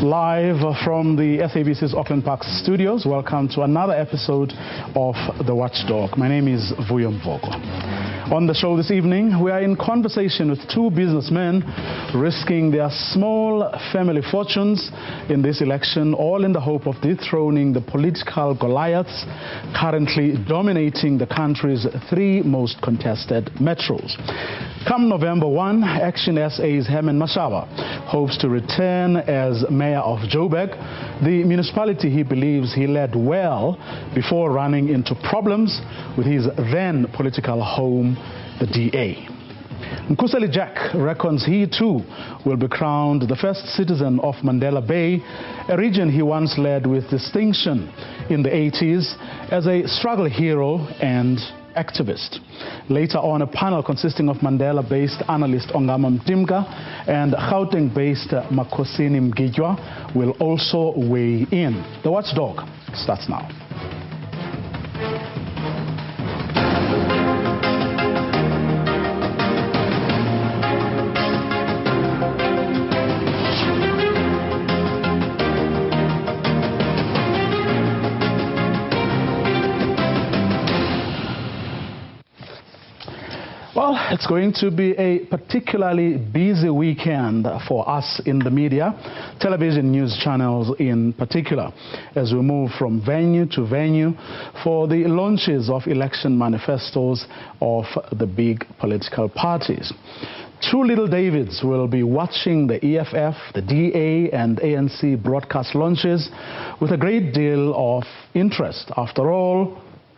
Live from the SABC's Auckland Park studios, welcome to another episode of The Watchdog. My name is Vuyo Mvoko. On the show this evening, we are in conversation with two businessmen risking their small family fortunes in this election, all in the hope of dethroning the political Goliaths currently dominating the country's three most contested metros. Come November 1, Action SA's Herman Mashaba hopes to return as mayor of Joburg, the municipality he believes he led well before running into problems with his then political home, the DA. Nkuseli Jack reckons he too will be crowned the first citizen of Mandela Bay, a region he once led with distinction in the 80s as a struggle hero and activist. Later on, a panel consisting of Mandela-based analyst Ongama Mtimka and Gauteng-based Makhosini Mgijwa will also weigh in. The Watchdog starts now. Well, it's going to be a particularly busy weekend for us in the media, television news channels in particular, as we move from venue to venue for the launches of election manifestos of the big political parties. Two little Davids will be watching the EFF, the DA and ANC broadcast launches with a great deal of interest. After all,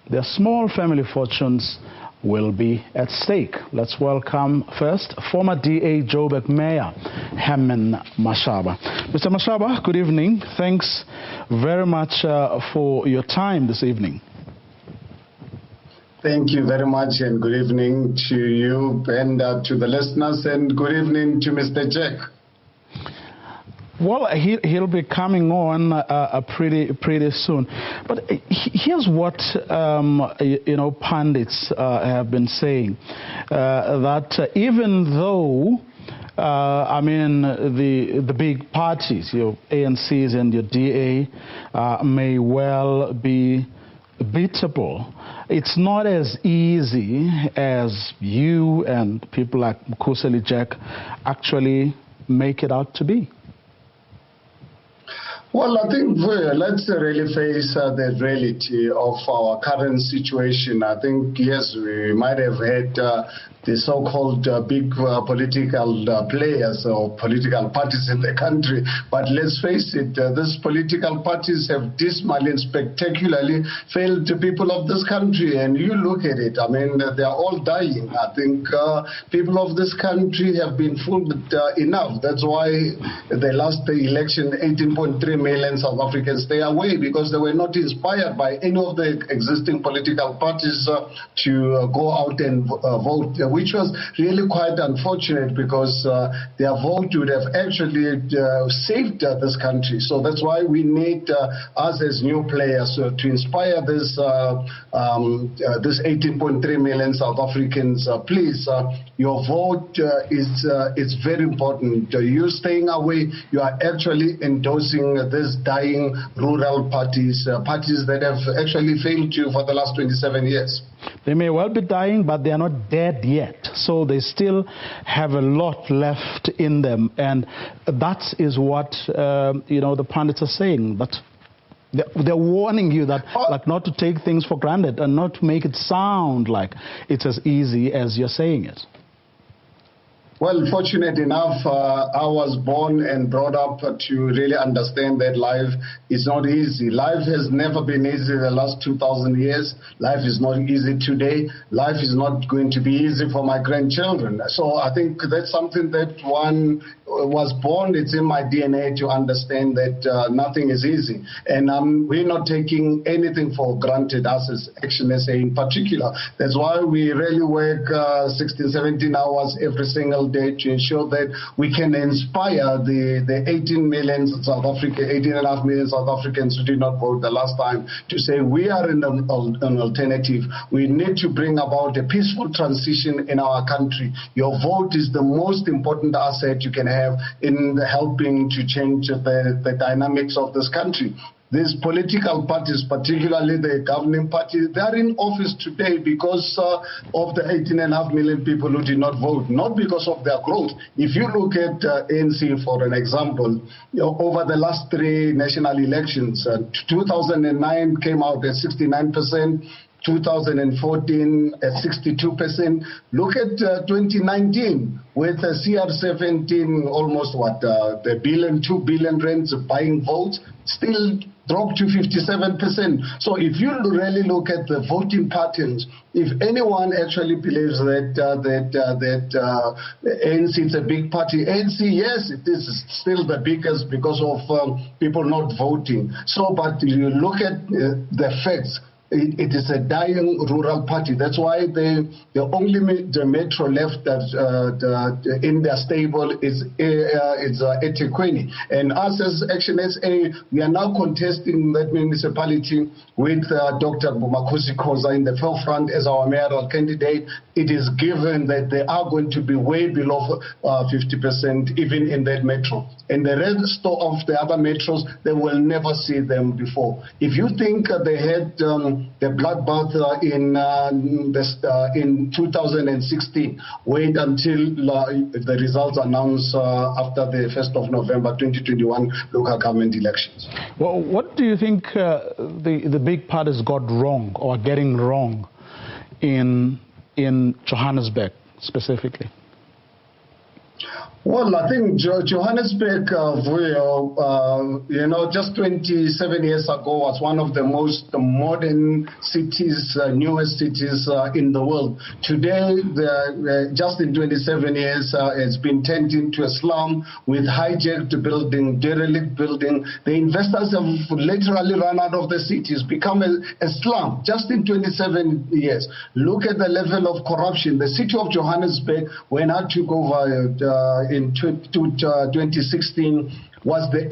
their small family fortunes will be at stake. Let's welcome first former DA Joburg Mayor Herman Mashaba. Mr. Mashaba, good evening. Thanks very much for your time this evening. Thank you very much, and good evening to you and to the listeners, and good evening to Mr. Jack. Well, he'll be coming on pretty soon. But here's what, pundits have been saying, that even though, the big parties, your ANCs and your DA, may well be beatable, it's not as easy as you and people like Nkuseli Jack actually make it out to be. Well, I think let's really face the reality of our current situation. I think, yes, we might have had the so-called big political players or political parties in the country. But let's face it, these political parties have dismally and spectacularly failed the people of this country. And you look at it, they are all dying. I think people of this country have been fooled enough. That's why they lost the election, 18.3 million South Africans stay away because they were not inspired by any of the existing political parties to go out and vote, which was really quite unfortunate because their vote would have actually saved this country. So that's why we need us as new players to inspire this 18.3 million South Africans. Please, your vote is very important. You staying away, you are actually endorsing these dying rural parties, parties that have actually failed you for the last 27 years. They may well be dying, but they are not dead yet. So they still have a lot left in them. And that is what, the pundits are saying. But they're warning you that, not to take things for granted and not to make it sound like it's as easy as you're saying it. Well, fortunate enough, I was born and brought up to really understand that life is not easy. Life has never been easy the last 2,000 years. Life is not easy today. Life is not going to be easy for my grandchildren. So I think that's something that one was born, it's in my DNA to understand that nothing is easy. And we're not taking anything for granted, us as Action SA in particular. That's why we really work 16, 17 hours every single day to ensure that we can inspire the 18 million South African, 18.5 million South Africans who did not vote the last time to say we are an alternative. We need to bring about a peaceful transition in our country. Your vote is the most important asset you can have in helping to change the dynamics of this country. These political parties, particularly the governing party, they are in office today because of the 18.5 million people who did not vote, not because of their growth. If you look at ANC, for an example, over the last 3 national elections, 2009 came out at 69%, 2014 at 62%. Look at 2019 with CR17, almost the 2 billion rands buying votes, still dropped to 57%. So if you really look at the voting patterns, if anyone actually believes that ANC is a big party, ANC, yes, it is still the biggest because of people not voting. So, but you look at the facts, it is a dying rural party. That's why the metro left that in their stable is eThekwini. And us as Action SA, we are now contesting that municipality with Dr. Bumakosi Khoza in the forefront as our mayoral candidate. It is given that they are going to be way below 50% even in that metro. And the rest of the other metros, they will never see them before. If you think they had the bloodbath in 2016, wait until the results announced after the 1st of November 2021 local government elections. Well, what do you think the big parties got wrong or getting wrong in Johannesburg specifically? Well, I think Johannesburg, just 27 years ago was one of the most modern cities, newest cities in the world. Today, just in 27 years, it's been turned into a slum with hijacked building, derelict building. The investors have literally run out of the city. It's become a slum just in 27 years. Look at the level of corruption. The city of Johannesburg, when I took over in 2016, was the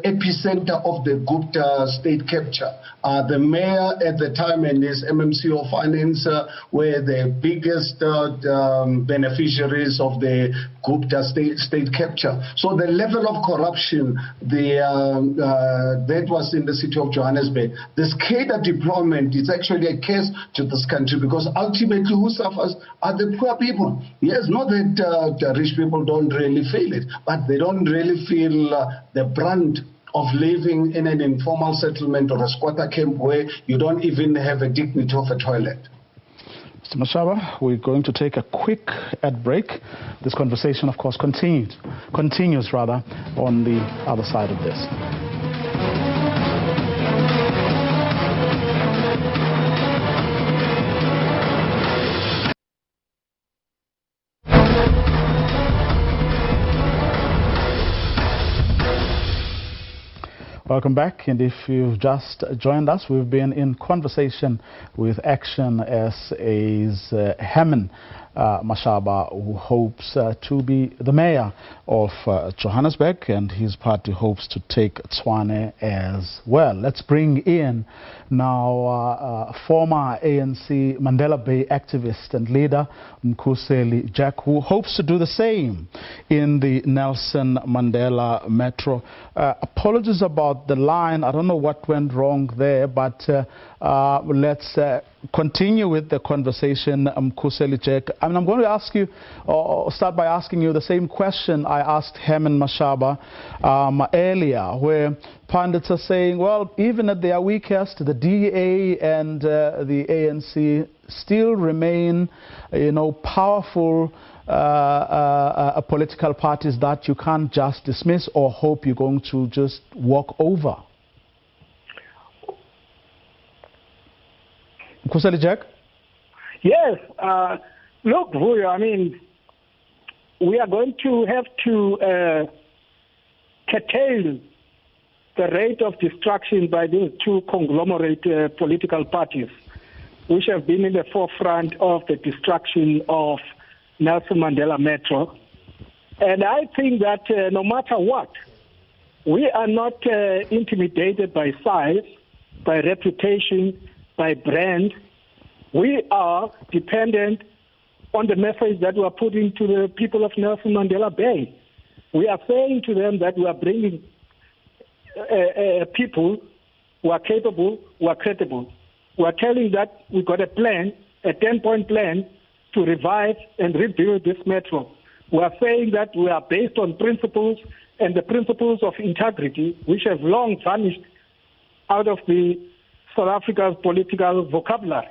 epicenter of the Gupta state capture. The mayor at the time and his MMC of finance were the biggest beneficiaries of the Gupta state capture. So the level of corruption that was in the city of Johannesburg, this cadre deployment is actually a curse to this country because ultimately who suffers are the poor people. Yes, not that the rich people don't really feel it, but they don't really feel the brunt of living in an informal settlement or a squatter camp where you don't even have a dignity of a toilet. Mr. Mashaba, we're going to take a quick ad break. This conversation, of course, continues on the other side of this. Welcome back, and if you've just joined us, we've been in conversation with Action SA's Herman Mashaba, who hopes to be the mayor of Johannesburg, and his party hopes to take Tshwane as well. Let's bring in now former ANC Mandela Bay activist and leader Mkhuseli Jack, who hopes to do the same in the Nelson Mandela Metro. Apologies about the line. I don't know what went wrong there, but let's continue with the conversation, Mkhuseli Jack. I mean, I'm going to ask you, or start by asking you the same question I asked Herman Mashaba earlier, where pundits are saying, well, even at their weakest, the DA and the ANC still remain, powerful political parties that you can't just dismiss or hope you're going to just walk over. Mkhuseli Jack? Yes. Look, Vuyo, I mean, we are going to have to curtail the rate of destruction by these two conglomerate political parties, which have been in the forefront of the destruction of Nelson Mandela Metro. And I think that no matter what, we are not intimidated by size, by reputation, by brand. We are dependent on the message that we are putting to the people of Nelson Mandela Bay. We are saying to them that we are bringing people who are capable, who are credible. We are telling that we've got a plan, a 10-point plan to revive and rebuild this metro. We are saying that we are based on principles, and the principles of integrity, which have long vanished out of the South Africa's political vocabulary.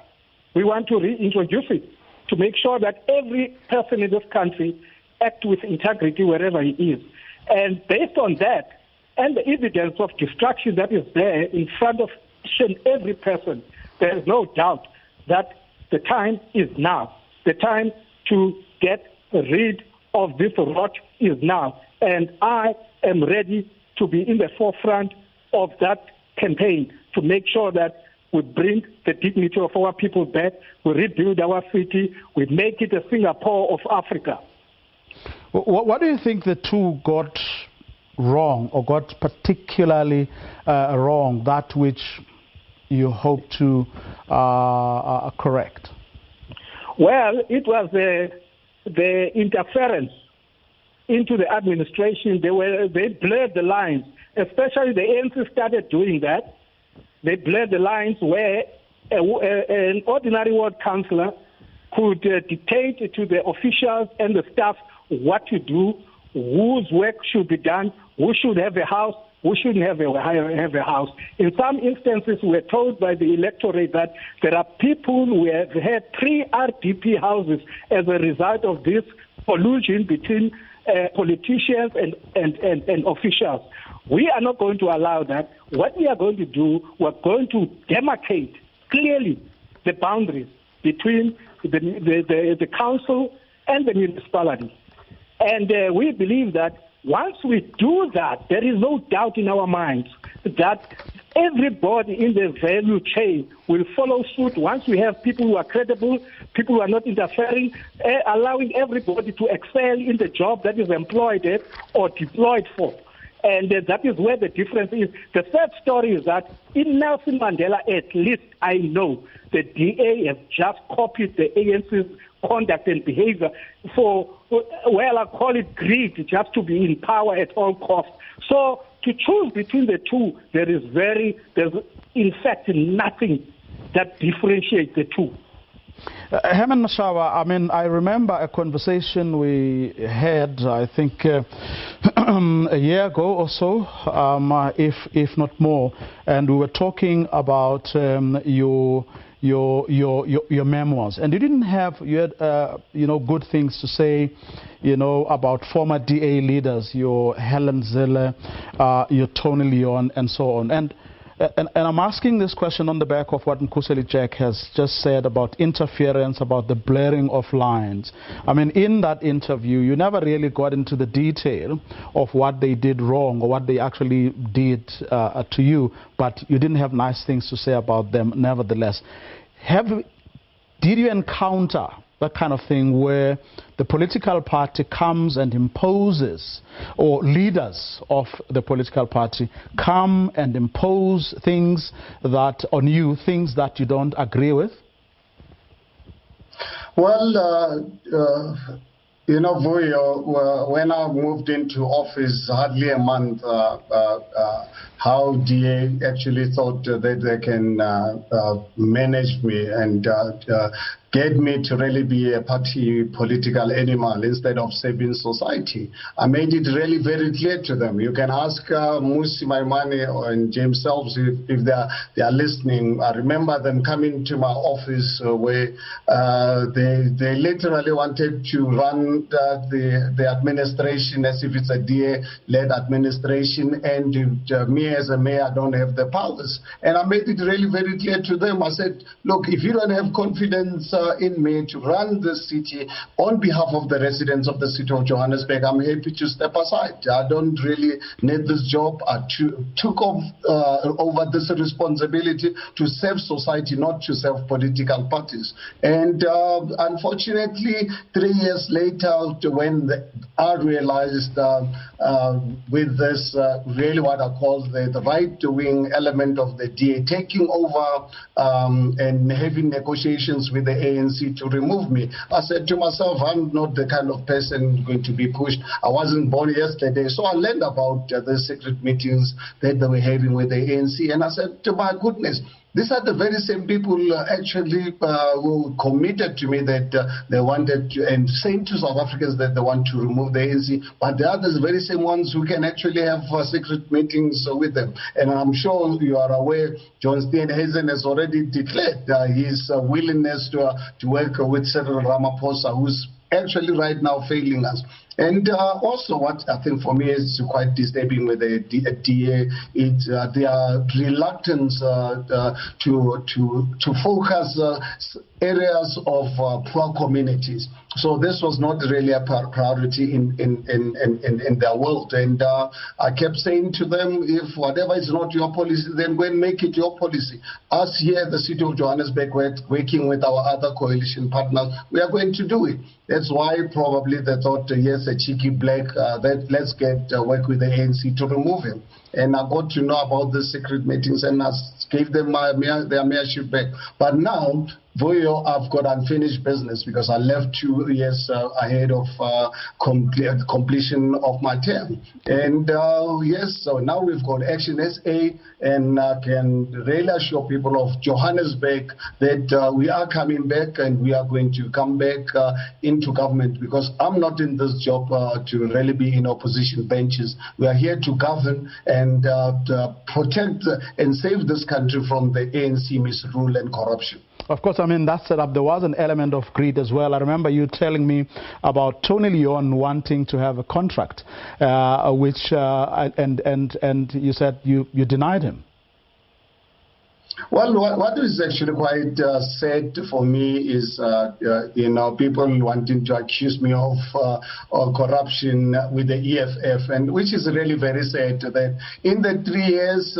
We want to reintroduce it to make sure that every person in this country acts with integrity wherever he is. And based on that, and the evidence of destruction that is there in front of each and every person, there is no doubt that the time is now. The time to get rid of this rot is now. And I am ready to be in the forefront of that campaign to make sure that we bring the dignity of our people back, we rebuild our city, we make it a Singapore of Africa. What do you think the two got wrong, or got particularly wrong, that which you hope to correct? Well, it was the interference into the administration. They blurred the lines, especially the ANC started doing that. They blurred the lines where an ordinary ward councillor could dictate to the officials and the staff what to do, whose work should be done, who should have a house, who shouldn't have a house. In some instances, we were told by the electorate that there are people who have had 3 RDP houses as a result of this collusion between politicians and officials. We are not going to allow that. What we are going to do, we're going to demarcate clearly the boundaries between the council and the municipality. And we believe that once we do that, there is no doubt in our minds that everybody in the value chain will follow suit. Once we have people who are credible, people who are not interfering, allowing everybody to excel in the job that is employed at or deployed for. And that is where the difference is. The third story is that in Nelson Mandela, at least I know, the DA have just copied the ANC's conduct and behavior for, well, I call it greed, just to be in power at all costs. So to choose between the two, there's in fact nothing that differentiates the two. Herman Mashawa, I mean, I remember a conversation we had, I think, a year ago or so, if not more, and we were talking about your memoirs, and you didn't have, you had good things to say, about former DA leaders, your Helen Zille, your Tony Leon, and so on. And I'm asking this question on the back of what Nkuseli Jack has just said about interference, about the blurring of lines. I mean, in that interview, you never really got into the detail of what they did wrong or what they actually did to you, but you didn't have nice things to say about them nevertheless. Did you encounter that kind of thing where the political party comes and imposes, or leaders of the political party come and impose things that on you, things that you don't agree with? Well, Vuyo, when I moved into office hardly a month, how DA actually thought that they can manage me and get me to really be a party political animal instead of saving society. I made it really very clear to them. You can ask Musi Maimane and James Selves if they are listening. I remember them coming to my office where they literally wanted to run the administration as if it's a DA-led administration, and me as a mayor, I don't have the powers. And I made it really very clear to them. I said, look, if you don't have confidence in me to run the city on behalf of the residents of the city of Johannesburg, I'm happy to step aside. I don't really need this job. I took over this responsibility to serve society, not to serve political parties. And unfortunately, 3 years later, when I realized with this, really what I call the right-wing element of the DA taking over and having negotiations with the ANC to remove me. I said to myself, I'm not the kind of person going to be pushed. I wasn't born yesterday, so I learned about the secret meetings that they were having with the ANC, and I said, to my goodness, these are the very same people actually who committed to me that they wanted to, and saying to South Africans that they want to remove the ANC, but the others, very same ones who can actually have secret meetings with them. And I'm sure you are aware, John Steenhuisen has already declared his willingness to work with Cyril Ramaphosa, who's actually right now failing us. And also what I think for me is quite disturbing with the DA is their reluctance to focus areas of poor communities. So this was not really a priority in their world. And I kept saying to them, if whatever is not your policy, then go and make it your policy. Us here at the City of Johannesburg, working with our other coalition partners, we are going to do it. That's why probably they thought, yes, a cheeky black, let's work with the ANC to remove him. And I got to know about the secret meetings and I gave them their mayorship back. But now, Vuyo, I've got unfinished business because I left 2 years ahead of completion of my term. And yes, so now we've got Action SA, and I can really assure people of Johannesburg that we are coming back and we are going to come back into government, because I'm not in this job to really be in opposition benches. We are here to govern and protect and save this country from the ANC misrule and corruption. Of course, I mean, that setup, there was an element of greed as well. I remember you telling me about Tony Leon wanting to have a contract, and you said you denied him. Well, what is actually quite sad for me is, people wanting to accuse me of corruption with the EFF, and which is really very sad that in the 3 years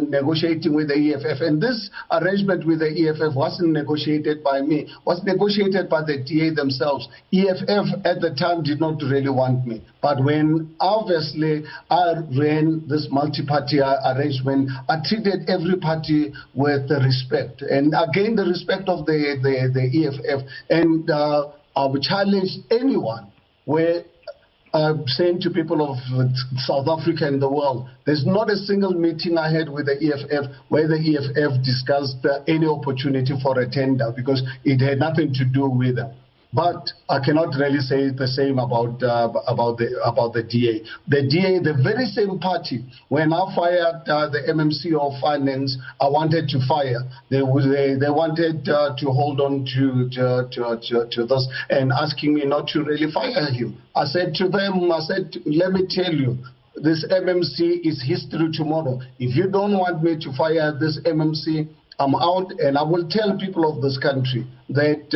negotiating with the EFF, and this arrangement with the EFF wasn't negotiated by me, was negotiated by the DA themselves. EFF at the time did not really want me. But when obviously I ran this multi-party arrangement, I treated every party with respect, and again the respect of the EFF, and I would challenge anyone where I'm saying to people of South Africa and the world, there's not a single meeting I had with the EFF where the EFF discussed any opportunity for a tender, because it had nothing to do with them. But I cannot really say the same about the DA. The DA, the very same party, when I fired the MMC of Finance, I wanted to fire. They wanted to hold on to this and asking me not to really fire him. I said to them, let me tell you, this MMC is history tomorrow. If you don't want me to fire this MMC, I'm out, and I will tell people of this country that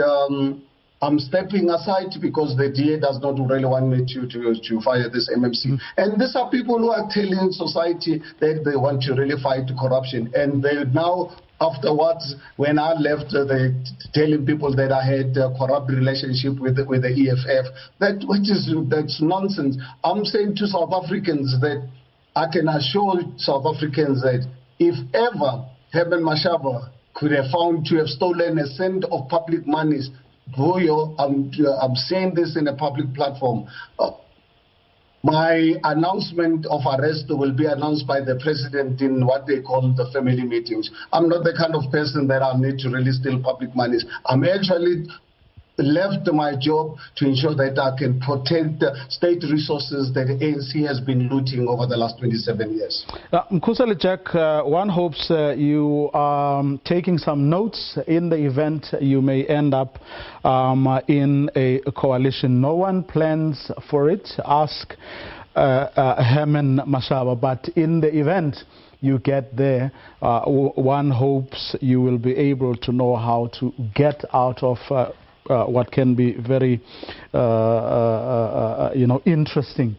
I'm stepping aside because the DA does not really want me to fire this MMC. And these are people who are telling society that they want to really fight corruption. And they now, afterwards, when I left, they telling people that I had a corrupt relationship with the EFF. That's nonsense. I'm saying to South Africans that I can assure South Africans that if ever Herman Mashaba could have found to have stolen a cent of public monies, Vuyo, I'm saying this in a public platform. My announcement of arrest will be announced by the president in what they call the family meetings. I'm not the kind of person that I need to really steal public monies. I'm actually left my job to ensure that I can protect state resources that the ANC has been looting over the last 27 years. Mkhuseli, one hopes you are taking some notes in the event you may end up in a coalition. No one plans for it. Ask Herman Mashaba, but in the event you get there, one hopes you will be able to know how to get out of what can be very, interesting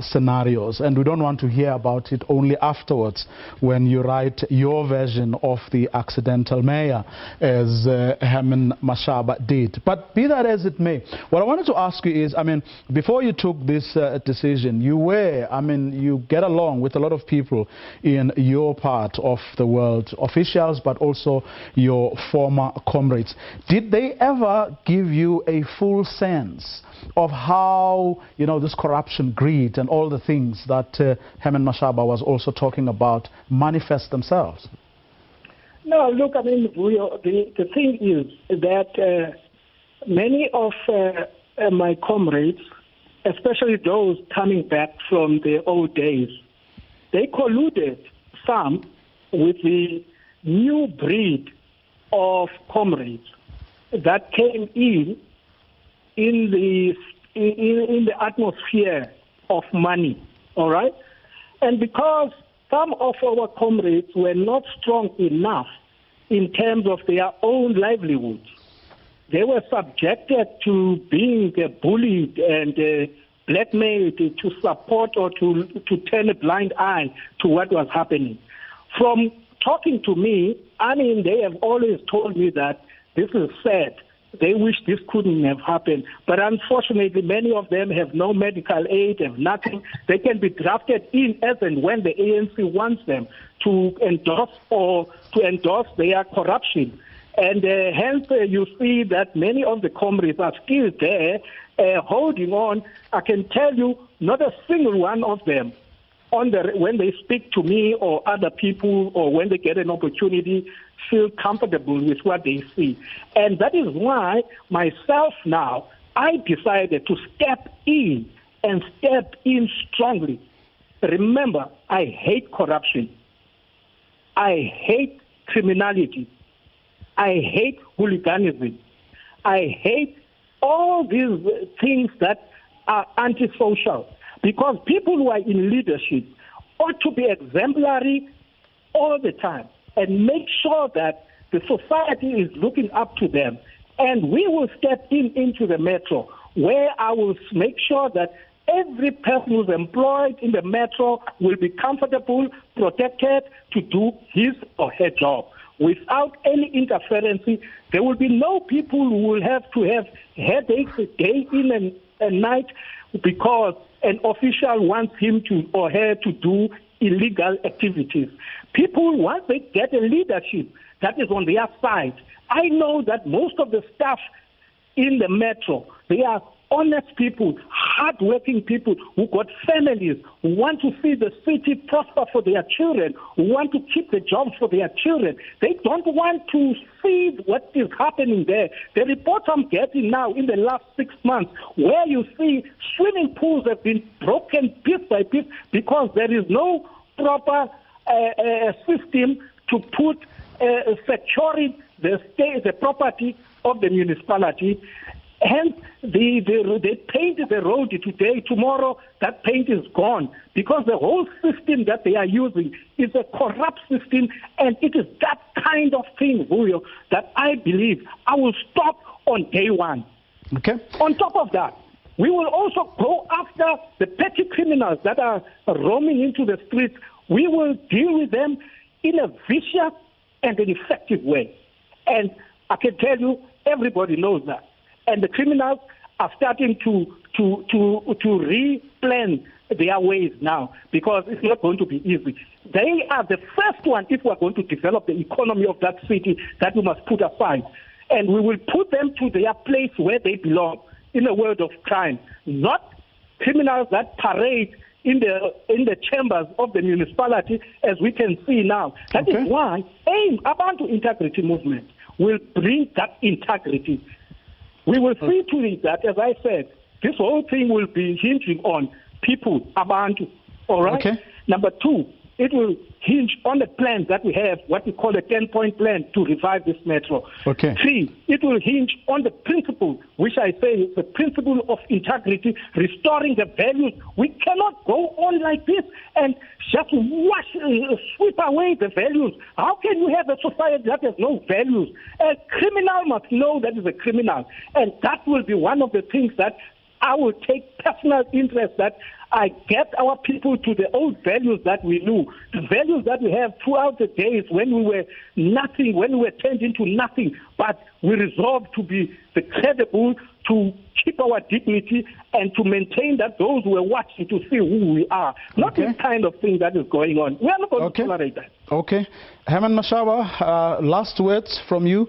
scenarios, and we don't want to hear about it only afterwards when you write your version of the accidental mayor, as Herman Mashaba did. But be that as it may, what I wanted to ask you is, I mean, before you took this decision, you get along with a lot of people in your part of the world, officials, but also your former comrades. Did they ever give you a full sense of how, this corruption, greed, and all the things that Herman Mashaba was also talking about manifest themselves? No, look, I mean, the thing is that many of my comrades, especially those coming back from the old days, they colluded, some, with the new breed of comrades that came in the atmosphere of money, all right? And because some of our comrades were not strong enough in terms of their own livelihoods, they were subjected to being bullied and blackmailed to support or to turn a blind eye to what was happening. From talking to me, I mean, they have always told me that this is sad. They wish this couldn't have happened. But unfortunately, many of them have no medical aid, have nothing. They can be drafted in as and when the ANC wants them to endorse their corruption. And hence you see that many of the comrades are still there holding on. I can tell you, not a single one of them, when they speak to me or other people or when they get an opportunity, feel comfortable with what they see. And that is why myself now, I decided to step in and step in strongly. Remember, I hate corruption. I hate criminality. I hate hooliganism. I hate all these things that are antisocial, because people who are in leadership ought to be exemplary all the time and make sure that the society is looking up to them. And we will step into the metro, where I will make sure that every person who's employed in the metro will be comfortable, protected to do his or her job. Without any interference, there will be no people who will have to have headaches day in and night because an official wants him to or her to do illegal activities. People, once they get a leadership that is on their side, I know that most of the staff in the metro, they are honest people, hard-working people who got families, who want to see the city prosper for their children, who want to keep the jobs for their children. They don't want to see what is happening there. The reports I'm getting now in the last 6 months, where you see swimming pools have been broken piece by piece because there is no proper system to put securing the property of the municipality. Hence, they painted the road today. Tomorrow, that paint is gone because the whole system that they are using is a corrupt system, and it is that kind of thing, Vuyo, that I believe I will stop on day one. Okay. On top of that, we will also go after the petty criminals that are roaming into the streets. We will deal with them in a vicious and an effective way. And I can tell you, everybody knows that. And the criminals are starting to replan their ways now, because it's not going to be easy. They are the first one, if we're going to develop the economy of that city, that we must put aside. And we will put them to their place where they belong, in a world of crime, not criminals that parade in the chambers of the municipality, as we can see now. That is why AIM, Abantu Integrity Movement, will bring that integrity. We will see to it that, as I said, this whole thing will be hinging on people, Abantu, all right? Okay. Number two, it will hinge on the plan that we have, what we call a 10-point plan to revive this metro. Okay. Three, it will hinge on the principle, which I say is the principle of integrity, restoring the values. We cannot go on like this and just sweep away the values. How can you have a society that has no values? A criminal must know that is a criminal. And that will be one of the things that I will take personal interest that I get our people to the old values that we knew, the values that we have throughout the days when we were nothing, when we were turned into nothing, but we resolved to be the credible, to keep our dignity and to maintain that those who were watching to see who we are. Not this kind of thing that is going on. We are not going to tolerate that. Okay. Herman Mashaba, last words from you.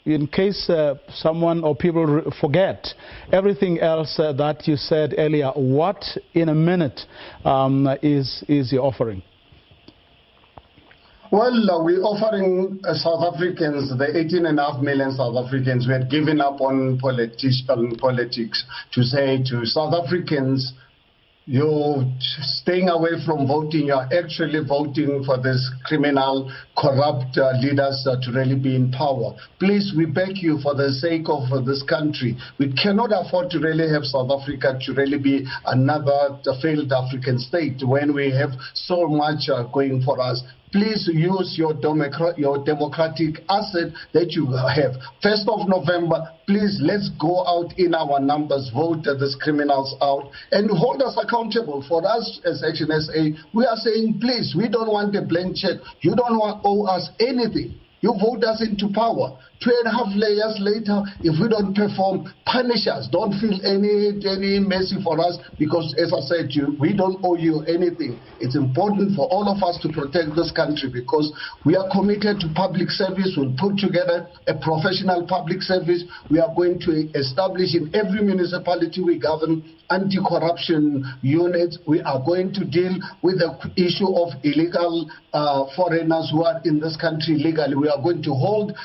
In case someone or people forget everything else that you said earlier, what in a minute is your offering? Well, we're offering South Africans, the 18.5 million South Africans, we had given up on politics to say to South Africans, you're staying away from voting. You're actually voting for this criminal, corrupt leaders to really be in power. Please, we beg you for the sake of this country. We cannot afford to really have South Africa to really be another failed African state when we have so much going for us. Please use your democratic asset that you have. 1st of November, please, let's go out in our numbers, vote these criminals out, and hold us accountable. For us as HNSA, we are saying, please, we don't want a blank check. You don't owe us anything. You vote us into power. 2.5 years later, if we don't perform, punish us. Don't feel any mercy for us because, as I said to you, we don't owe you anything. It's important for all of us to protect this country because we are committed to public service. We'll put together a professional public service. We are going to establish in every municipality we govern anti-corruption units. We are going to deal with the issue of illegal foreigners who are in this country legally. We are going to hold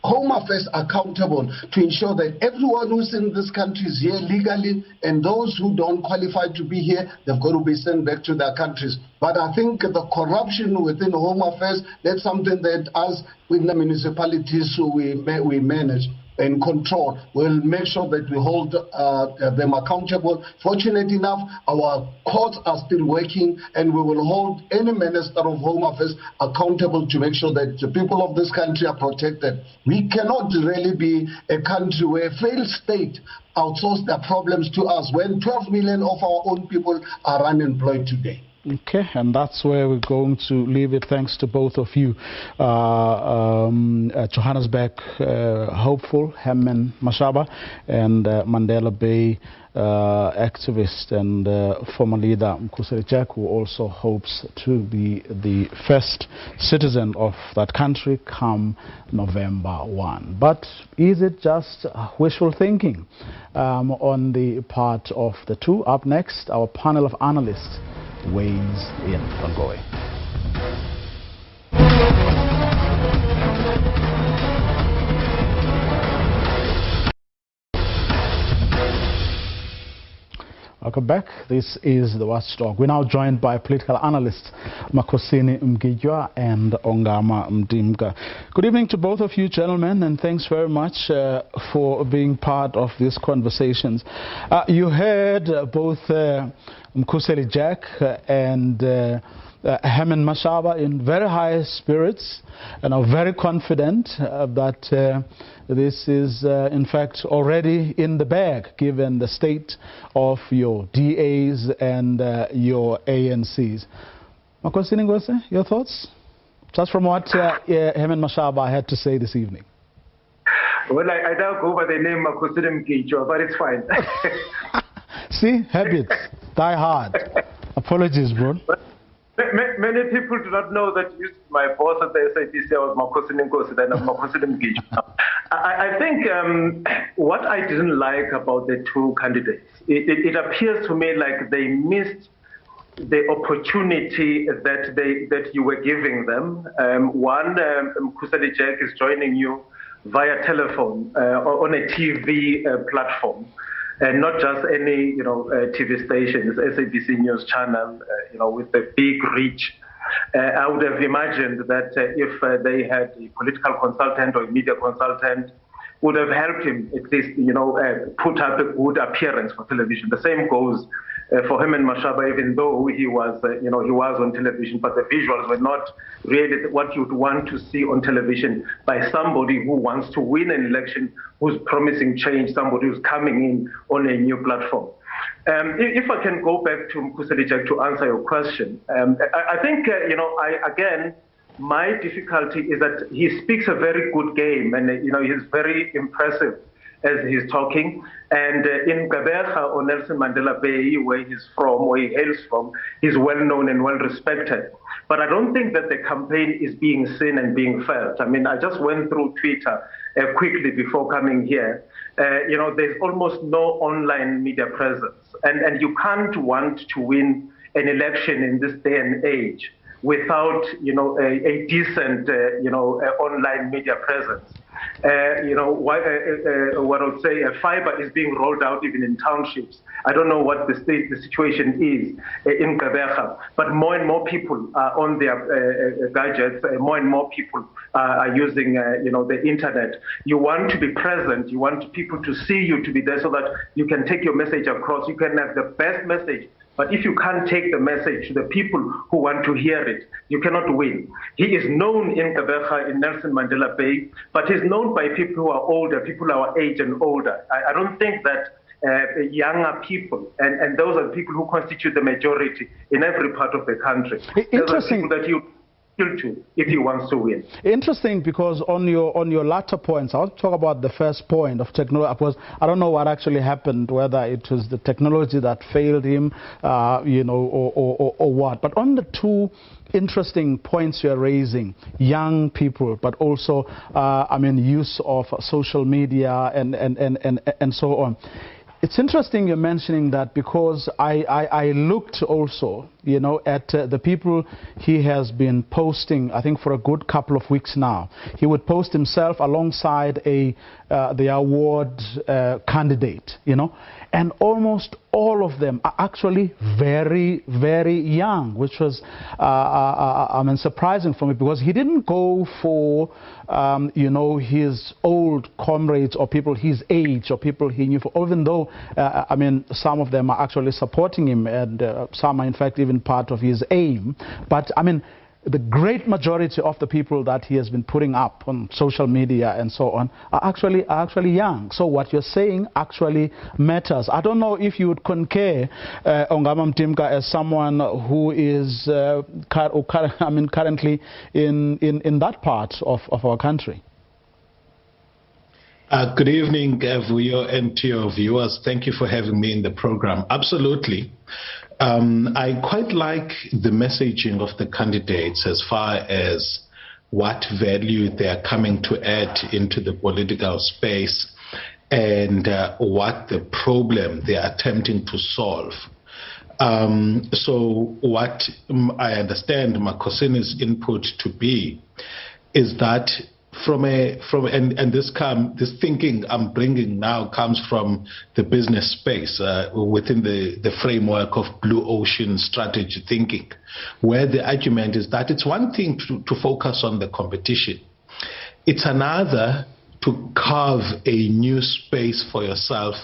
Home Affairs accountable to ensure that everyone who's in this country is here legally, and those who don't qualify to be here, they've got to be sent back to their countries. But I think the corruption within Home Affairs, that's something that us in the municipalities we manage and control. We'll make sure that we hold them accountable. Fortunate enough, our courts are still working, and we will hold any Minister of Home Affairs accountable to make sure that the people of this country are protected. We cannot really be a country where a failed state outsource their problems to us when 12 million of our own people are unemployed today. Okay, and that's where we're going to leave it. Thanks to both of you. Johannesburg hopeful Herman Mashaba and Mandela Bay activist and former leader Mkhuseli Jack, who also hopes to be the first citizen of that country come November 1. But is it just wishful thinking on the part of the two? Up next, our panel of analysts weighs in. Don't go away. Welcome back. This is the Watchdog. We're now joined by political analysts Makosini Mgijwa and Ongama Mdimka. Good evening to both of you, gentlemen, and thanks very much for being part of these conversations. You heard both Mkhuseli Jack and Herman Mashaba in very high spirits and are very confident that this is in fact already in the bag given the state of your DAs and your ANCs. Makosini Ngose, your thoughts? Just from what Herman Mashaba had to say this evening. Well, I don't go by the name Makosini Mgijwa, but it's fine. See, habits die hard. Apologies, bro. Many people do not know that my boss at the SABC was Makosini Nkosi, then Makosini Mgijwa. I think what I didn't like about the two candidates, it appears to me like they missed the opportunity that you were giving them. One, Mkhuseli Jack is joining you via telephone on a TV platform. And not just any, TV station, it's SABC News channel, with a big reach. I would have imagined that if they had a political consultant or a media consultant, would have helped him at least, put up a good appearance for television. The same goes for Herman Mashaba, even though he was, he was on television, but the visuals were not really what you'd want to see on television by somebody who wants to win an election, who's promising change, somebody who's coming in on a new platform. If I can go back to Mkhuseli to answer your question, I think, again, my difficulty is that he speaks a very good game, and he's very impressive as he's talking. And in Gqeberha or Nelson Mandela Bay, where he hails from, he's well known and well respected. But I don't think that the campaign is being seen and being felt. I mean, I just went through Twitter quickly before coming here. There's almost no online media presence, and you can't want to win an election in this day and age without, a decent, online media presence. What I would say, fiber is being rolled out even in townships. I don't know what the situation is in Gqeberha, but more and more people are on their gadgets. More and more people are using, the internet. You want to be present. You want people to see you, to be there, so that you can take your message across. You can have the best message. But if you can't take the message to the people who want to hear it, you cannot win. He is known in Gqeberha, in Nelson Mandela Bay, but he's known by people who are older, people our age and older. I don't think that younger people, and those are the people who constitute the majority in every part of the country. Those are people that you to if he wants to win. Interesting, because on your latter points, I want to talk about the first point of technology. Because I don't know what actually happened, whether it was the technology that failed him, or what. But on the two interesting points you're raising, young people, but also, use of social media and so on. It's interesting you're mentioning that, because I looked also, at the people he has been posting, I think for a good couple of weeks now. He would post himself alongside the award candidate, and almost all of them are actually very, very young, which was, surprising for me, because he didn't go for, his old comrades or people his age or people he knew, even though, some of them are actually supporting him, and some are in fact even part of his aim. But, the great majority of the people that he has been putting up on social media and so on are actually young. So what you're saying actually matters. I don't know if you would concur, Ongama Mtimka, as someone who is currently in that part of our country. Good evening, Vuyo, and to your viewers. Thank you for having me in the program. Absolutely. I quite like the messaging of the candidates as far as what value they are coming to add into the political space and what the problem they are attempting to solve. So what I understand Makhosini's input to be is that this thinking I'm bringing now comes from the business space within the framework of blue ocean strategy thinking, where the argument is that it's one thing to focus on the competition. It's another to carve a new space for yourself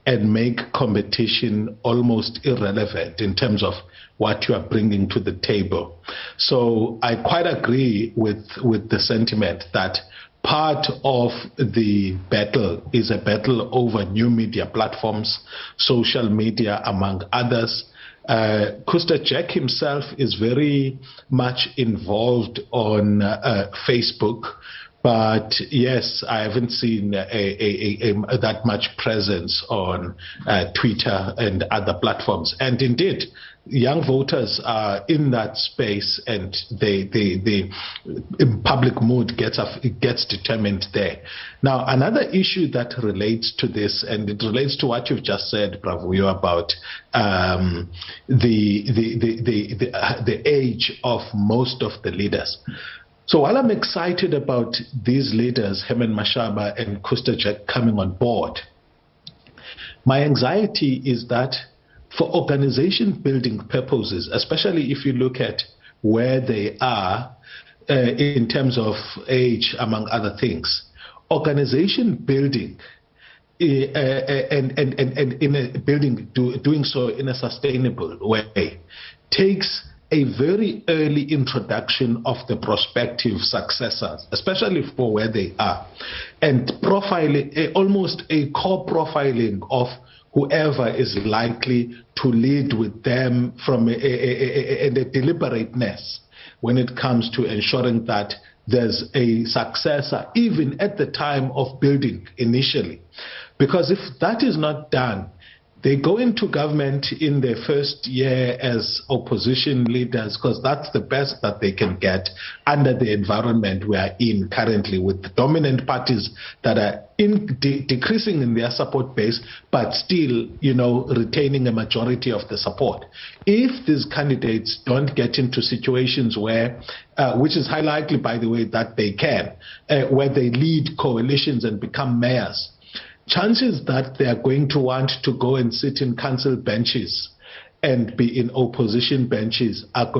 and make competition almost irrelevant in terms of what you are bringing to the table. So I quite agree with the sentiment that part of the battle is a battle over new media platforms, social media, among others. Kuster Jack himself is very much involved on Facebook. But yes, I haven't seen that much presence on Twitter and other platforms. And indeed, young voters are in that space, and the public mood gets determined there. Now, another issue that relates to this, and it relates to what you've just said, Bravuyo, about the age of most of the leaders. So while I'm excited about these leaders, Herman Mashaba and Kuster Jack, coming on board, my anxiety is that for organization building purposes, especially if you look at where they are in terms of age, among other things, organization building and in a doing so in a sustainable way takes a very early introduction of the prospective successors, especially for where they are, and profiling, almost a core profiling of whoever is likely to lead with them from a deliberateness when it comes to ensuring that there's a successor, even at the time of building initially. Because if that is not done, they go into government in their first year as opposition leaders because that's the best that they can get under the environment we are in currently, with the dominant parties that are decreasing in their support base, but still, retaining a majority of the support. If these candidates don't get into situations where, which is highly likely, by the way, that they can, where they lead coalitions and become mayors, chances that they are going to want to go and sit in council benches and be in opposition benches are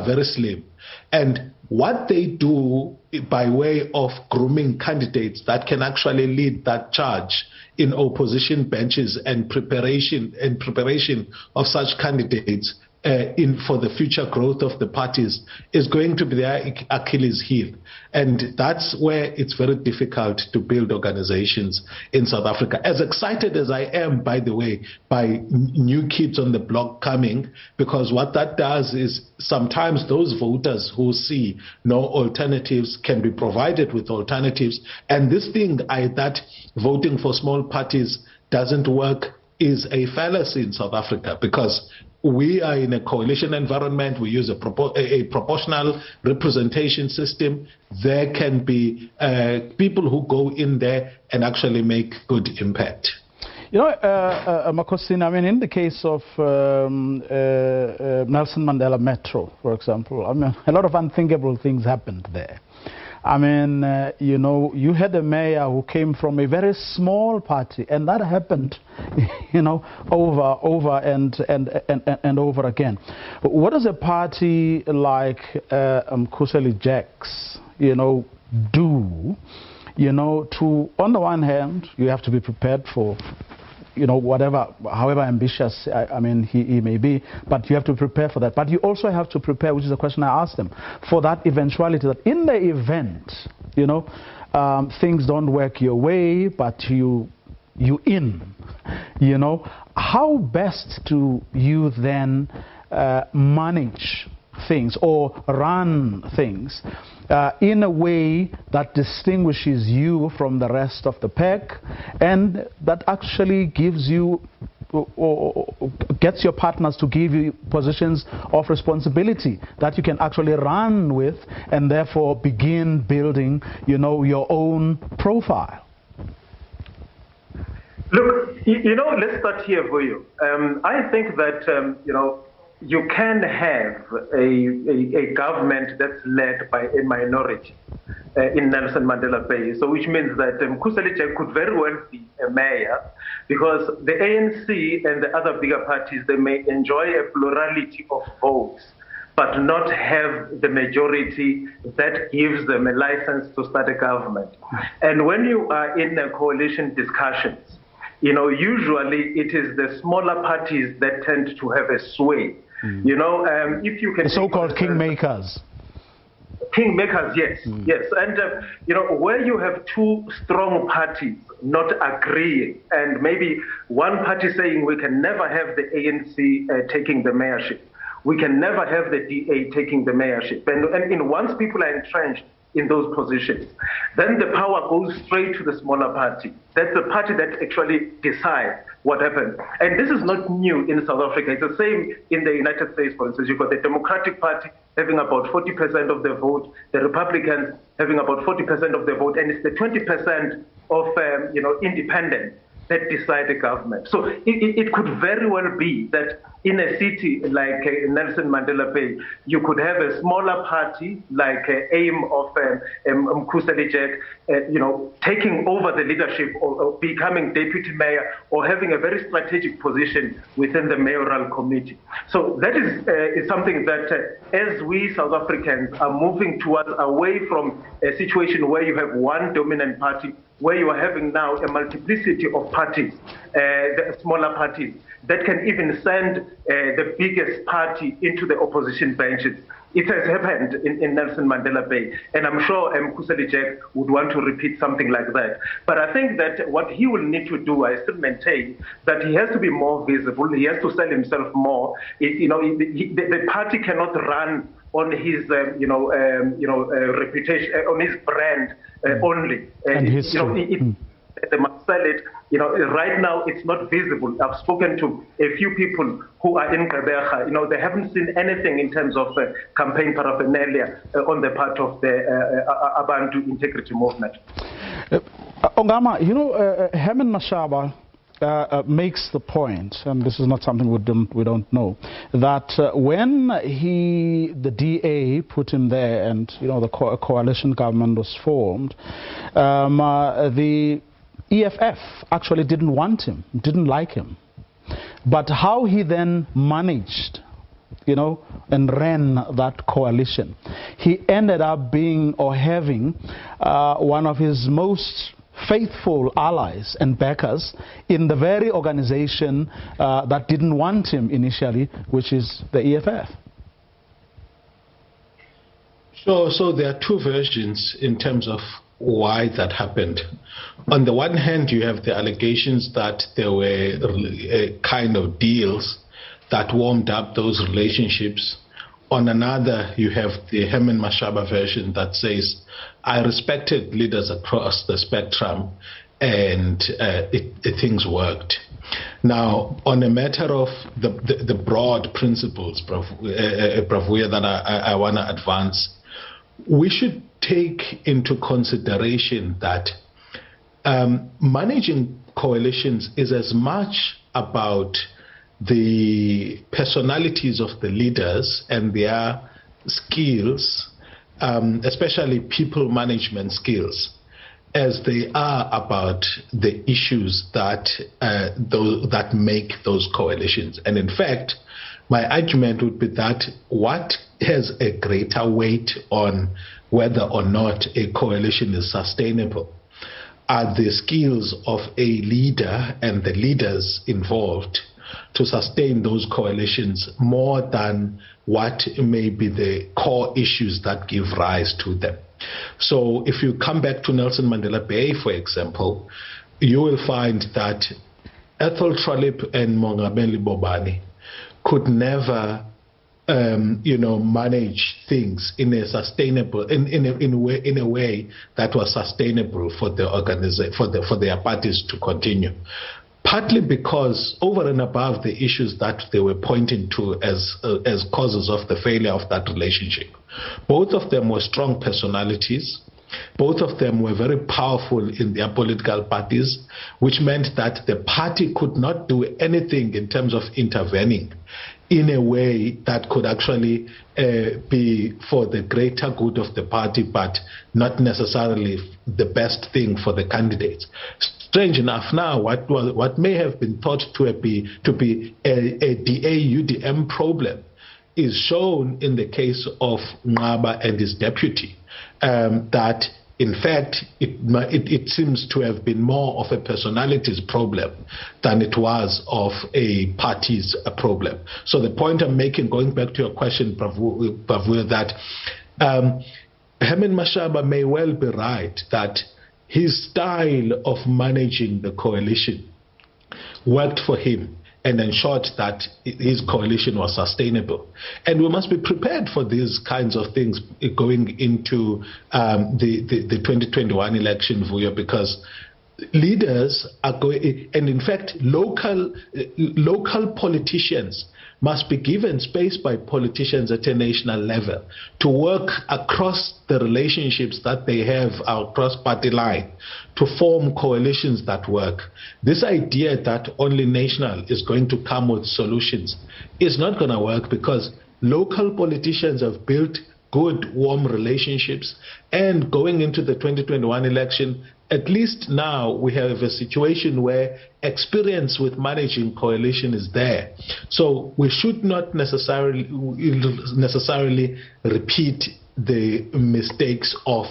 very slim. And what they do by way of grooming candidates that can actually lead that charge in opposition benches and preparation of such candidates for the future growth of the parties is going to be their Achilles heel. And that's where it's very difficult to build organizations in South Africa. As excited as I am, by the way, by new kids on the block coming, because what that does is sometimes those voters who see no alternatives can be provided with alternatives. And this thing that voting for small parties doesn't work is a fallacy in South Africa, because we are in a coalition environment. We use a proportional representation system. There can be people who go in there and actually make good impact. Makosini, I mean, in the case of Nelson Mandela Metro, for example, I mean, a lot of unthinkable things happened there. I mean, you had a mayor who came from a very small party, and that happened, over and over again. What does a party like Khuseli Jacks, do? To, on the one hand, you have to be prepared for, however ambitious, he may be, but you have to prepare for that. But you also have to prepare, which is a question I asked them, for that eventuality that in the event, things don't work your way, but you how best do you then manage things or run things in a way that distinguishes you from the rest of the pack, and that actually gives you or gets your partners to give you positions of responsibility that you can actually run with, and therefore begin building, your own profile? Look, let's start here for you. I think that, you can have a government that's led by a minority in Nelson Mandela Bay. So which means that Khuseli Jack could very well be a mayor, because the ANC and the other bigger parties, they may enjoy a plurality of votes, but not have the majority that gives them a license to start a government. And when you are in a coalition discussions, usually it is the smaller parties that tend to have a sway. If you can, the so-called kingmakers. Kingmakers, yes, yes. And, where you have two strong parties not agreeing, and maybe one party saying we can never have the ANC taking the mayorship, we can never have the DA taking the mayorship. And once people are entrenched in those positions, then the power goes straight to the smaller party. That's the party that actually decides what happens. And this is not new in South Africa. It's the same in the United States, for instance. You've got the Democratic Party having about 40% of the vote, the Republicans having about 40% of the vote, and it's the 20% of independents that decide the government. So it could very well be that in a city like Nelson Mandela Bay, you could have a smaller party like AIM of Mkhuseli Jack, taking over the leadership or becoming deputy mayor or having a very strategic position within the mayoral committee. So that is something that as we South Africans are moving towards away from a situation where you have one dominant party, where you are having now a multiplicity of parties, the smaller parties, that can even send the biggest party into the opposition benches. It has happened in Nelson Mandela Bay, and I'm sure Mkhuseli Jack would want to repeat something like that. But I think that what he will need to do, I still maintain, that he has to be more visible, he has to sell himself more. The party cannot run on his reputation, on his brand only. And they must sell it. Right now it's not visible. I've spoken to a few people who are in Gqeberha. They haven't seen anything in terms of campaign paraphernalia on the part of the Abantu Integrity Movement. Ongama, Herman Mashaba makes the point, and this is not something we don't know, that when the DA put him there and the coalition government was formed, the EFF actually didn't want him, didn't like him. But how he then managed, and ran that coalition, he ended up being or having one of his most faithful allies and backers in the very organization that didn't want him initially, which is the EFF. So there are two versions in terms of why that happened. On the one hand, you have the allegations that there were kind of deals that warmed up those relationships. On another, you have the Herman Mashaba version that says, I respected leaders across the spectrum and things worked. Now, on a matter of the broad principles, Bravuya, that I want to advance, we should take into consideration that managing coalitions is as much about the personalities of the leaders and their skills, especially people management skills, as they are about the issues that make those coalitions. And in fact, my argument would be that what has a greater weight on whether or not a coalition is sustainable are the skills of a leader and the leaders involved to sustain those coalitions more than what may be the core issues that give rise to them. So if you come back to Nelson Mandela Bay, for example, you will find that Ethel Trollip and Mongameli Bobani could never manage things in a sustainable, in a way that was sustainable for the for their parties to continue. Partly because over and above the issues that they were pointing to as causes of the failure of that relationship, both of them were strong personalities. Both of them were very powerful in their political parties, which meant that the party could not do anything in terms of intervening in a way that could actually be for the greater good of the party, but not necessarily the best thing for the candidates. Strange enough now, what may have been thought to be a DA-UDM problem is shown in the case of Ngaba and his deputy, that in fact it seems to have been more of a personalities problem than it was of a party's problem. So the point I'm making, going back to your question, Bravuya, that Herman Mashaba may well be right that his style of managing the coalition worked for him and ensured that his coalition was sustainable. And we must be prepared for these kinds of things going into the 2021 election, Vuyo, because leaders are going, and in fact, local politicians must be given space by politicians at a national level to work across the relationships that they have across party line to form coalitions that work. This idea that only national is going to come with solutions is not going to work, because local politicians have built good, warm relationships, and going into the 2021 election, at least now we have a situation where experience with managing coalition is there. So we should not necessarily repeat the mistakes of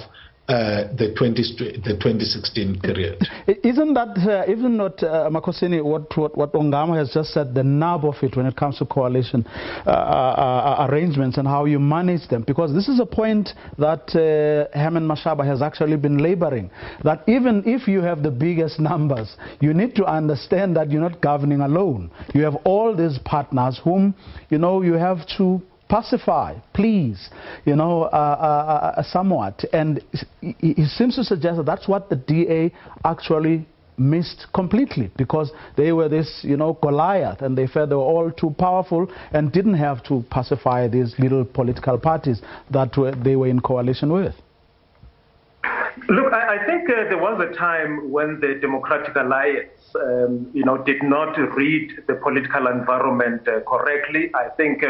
the 2016 period. Isn't that, even not, Makosini, what Ongama has just said, the nub of it when it comes to coalition arrangements and how you manage them? Because this is a point that Herman Mashaba has actually been laboring, that even if you have the biggest numbers, you need to understand that you're not governing alone. You have all these partners whom, you know, you have to pacify, please, you know, somewhat. And he seems to suggest that that's what the DA actually missed completely, because they were this, you know, Goliath, and they felt they were all too powerful and didn't have to pacify these little political parties that they were in coalition with. Look, I think there was a time when the Democratic Alliance, you know, did not read the political environment correctly. I think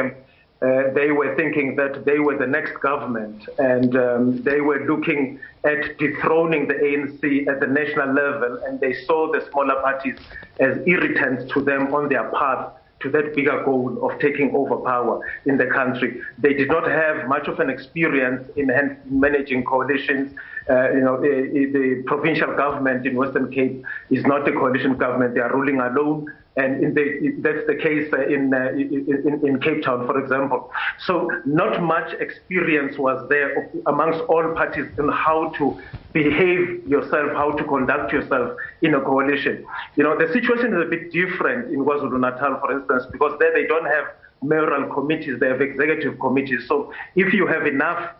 they were thinking that they were the next government, and they were looking at dethroning the ANC at the national level, and they saw the smaller parties as irritants to them on their path to that bigger goal of taking over power in the country. They did not have much of an experience in managing coalitions. You know, the provincial government in Western Cape is not a coalition government. They are ruling alone. And that's the case in Cape Town, for example. So not much experience was there amongst all parties in how to behave yourself, how to conduct yourself in a coalition. You know, the situation is a bit different in KwaZulu-Natal, for instance, because there they don't have mayoral committees, they have executive committees. So if you have enough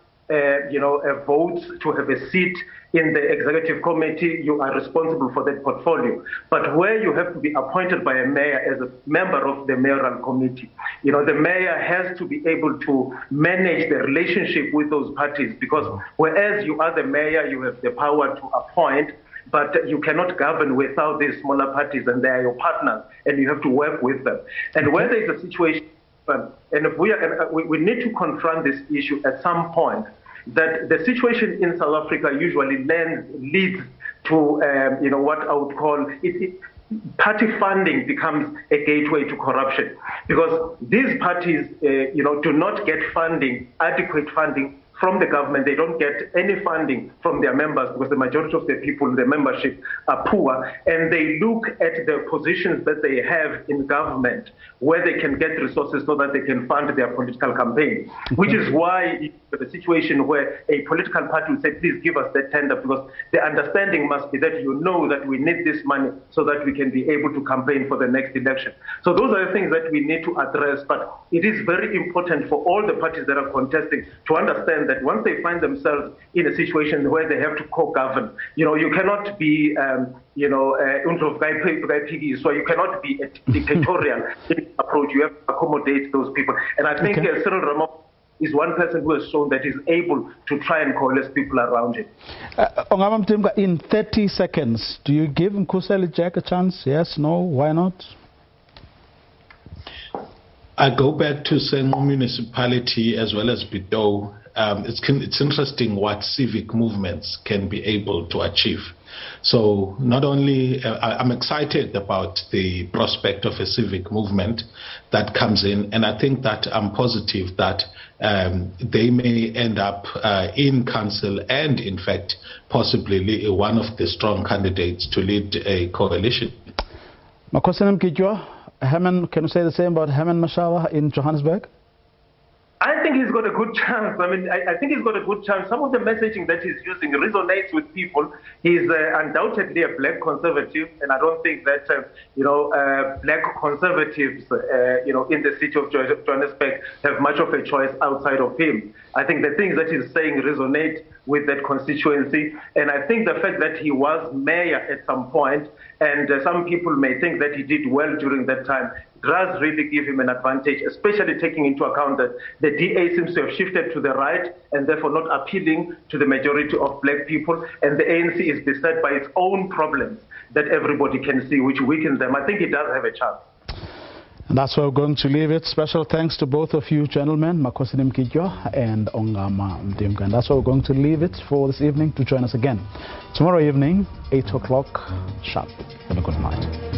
votes to have a seat in the executive committee, you are responsible for that portfolio. But where you have to be appointed by a mayor as a member of the mayoral committee, you know, the mayor has to be able to manage the relationship with those parties, because whereas you are the mayor, you have the power to appoint, but you cannot govern without these smaller parties, and they are your partners, and you have to work with them. And where there is a situation, and if we need to confront this issue at some point, that the situation in South Africa usually leads to what I would call party funding becomes a gateway to corruption, because these parties do not get adequate funding from the government. They don't get any funding from their members, because the majority of the people in the membership are poor, and they look at the positions that they have in government where they can get resources so that they can fund their political campaign, which is why the situation where a political party will say, please give us that tender, because the understanding must be that you know that we need this money so that we can be able to campaign for the next election. So those are the things that we need to address, but it is very important for all the parties that are contesting to understand that once they find themselves in a situation where they have to co-govern, you cannot be, so you cannot be a dictatorial approach. You have to accommodate those people. And I think Cyril Ramaphosa is one person who has shown that he's able to try and coalesce people around him. Ongama Mtimka, in 30 seconds, do you give Nkuseli Jack a chance? Yes, no, why not? I go back to Senqu municipality as well as Bido. It's interesting what civic movements can be able to achieve. So not only I'm excited about the prospect of a civic movement that comes in, and I think that I'm positive that they may end up in council and in fact possibly one of the strong candidates to lead a coalition. Makosini Mkitjwa, Herman, can you say the same about Herman Mashaba in Johannesburg? I think he's got a good chance. I mean, I think he's got a good chance. Some of the messaging that he's using resonates with people. He's undoubtedly a black conservative, and I don't think that, black conservatives, in the city of Johannesburg have much of a choice outside of him. I think the things that he's saying resonate with that constituency, and I think the fact that he was mayor at some point, and some people may think that he did well during that time, does really give him an advantage, especially taking into account that the DA seems to have shifted to the right and therefore not appealing to the majority of black people, and the ANC is beset by its own problems that everybody can see, which weaken them. I think he does have a chance. And that's where we're going to leave it. Special thanks to both of you gentlemen, Makosini Mkidjo and Ongama Mdimka. And that's where we're going to leave it for this evening. To join us again tomorrow evening, 8 o'clock sharp. Have a good night.